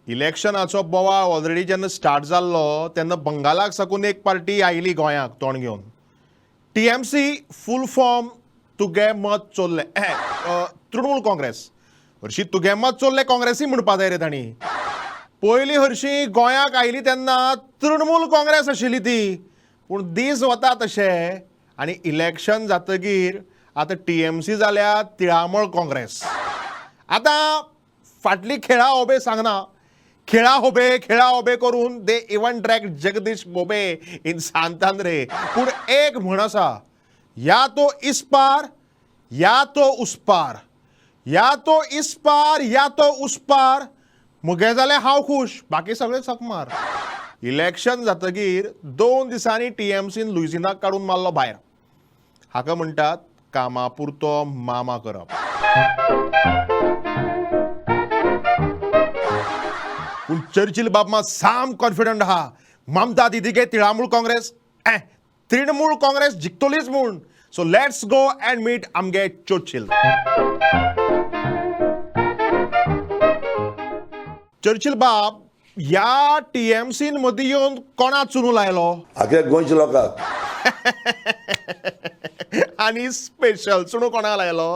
इलेक्शनाचो बोवाळ ऑलरेडी जेन्ना स्टार्ट जाल्लो तेन्ना बंगालाक साकून एक पार्टी आयली गोंयाक तोंड घेवन TMC फूल फॉर्म तुगे मत चोरले तृणमूल काँग्रेस हरशीं तुगे मत चोरले काँग्रेसी म्हणपा जाय रे तांणी पयलीं हरशीं गोंयाक आयली तेन्ना तृणमूल काँग्रेस आशिल्ली ती पूण दीस वता तशे आनी इलेक्शन जातकीर आतां TMC जाल्या तिळामळ काँग्रेस. आतां फाटली खेळा होबे सांगना खेळा होबे करून दे इवन ड्रॅग जगदीश बोबे इन सांतांद्रे पूण एक म्हण आसा या तो इस पार या तो उस पार या तो इस पार या तो उस पार मुगे जाल्यार हांव खूश बाकी सगळे सकमार. इलेक्शन जातकीर 2 दिसांनी TMCन लुइसिनाक काडून मारलो भायर. हाका म्हणटात कामापुरतो मामा करप. पूण चर्चिल बाब मात साम कॉन्फिडंट आहा ममता दीदीगे तिळामूळ काँग्रेस तृणमूल काँग्रेस जिखतलीच म्हूण. So let's go and meet आमगे चर्चिल. चर्चिल बाब ह्या TMCन मदीं येवन कोणा चुनू लायलो आख्या गोंयच्या लोकांक आनी स्पेशल चुनू कोणा लायलो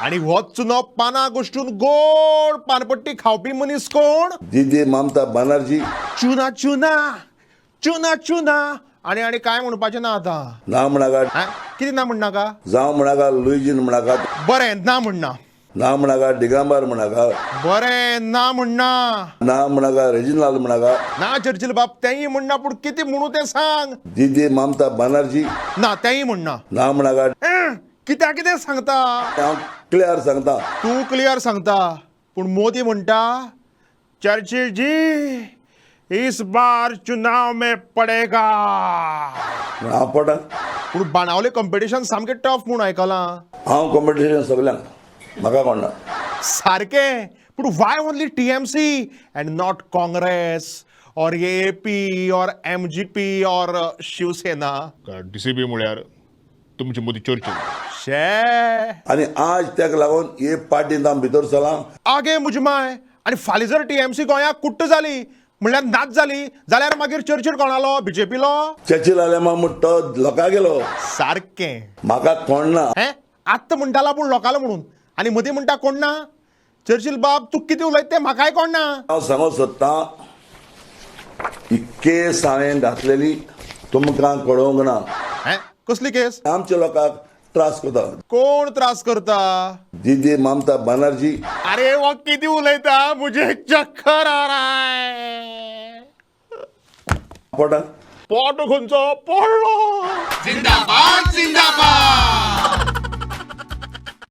आनी हो चुनो पाना गोश्टून गोड पानपट्टी खावपी मनीस कोण दीदी ममता बनर्जी. चुना चुना चुना चुना आनी आनी काय म्हणपाचें ना आतां. ना म्हणाका कितें ना म्हणनाका जावं म्हणाका लुईजीन म्हणाका बरें ना म्हणना ना म्हणाका दिगंबर म्हणाका बरें ना म्हणना ना म्हणाका रेजिनाल्ड म्हणाका ना चर्चिल बाब तेंय म्हणना पूण कितें म्हणू तें सांग. दीदी ममता बनर्जी ना तेंय म्हणना ना म्हणाका कित्याक कितें सांगता हांव क्लियर सांगता तूं क्लियर सांगता पूण मोदी म्हणटा चर्चिल जी इस बार चुनाव में पडेगा. हांव पडा पूण बाणावले कॉम्पिटिशन सामकें टफ म्हूण आयकलां. हांव कॉम्पिटिशन सगल्यांक म्हाका कोणना सारकें पूण Y only TMC end not Congress और AP और MGP और शिवसेना. DCP म्हळ्यार तुमची मोदी चर्चिल शे आनी आज तेका लागून हे पार्टींत हांव भितर चलां. आगे मुजमाय आनी फाल्यां जर TMC गोंयाक कुट्ट जाली म्हणल्यार नाच जाली जाल्यार मागीर चर्चिल कोणालो BJPलो चर्चिल जाल्यार म्हाका तो लोकां गेलो सारकें. म्हाका कोण ना आत्त म्हणटाला पूण लोकालो म्हणून आनी मदीं म्हणटा कोण ना. चर्चिल बाब तूं कितें उलयता तें म्हाकाय कोण ना. हांव सांगूंक सोदतां ही केस हांवें घातलेली तुमकां कळोवंक ना. कसली केस आमच्या लोकांक त्रास करता. कोण त्रास करता. दीदी ममता बनर्जी. अरे वो किती उलयता मुझे चक्कर आ रहा है. पडा पोट खंयचो पडलो. जिंदाबाद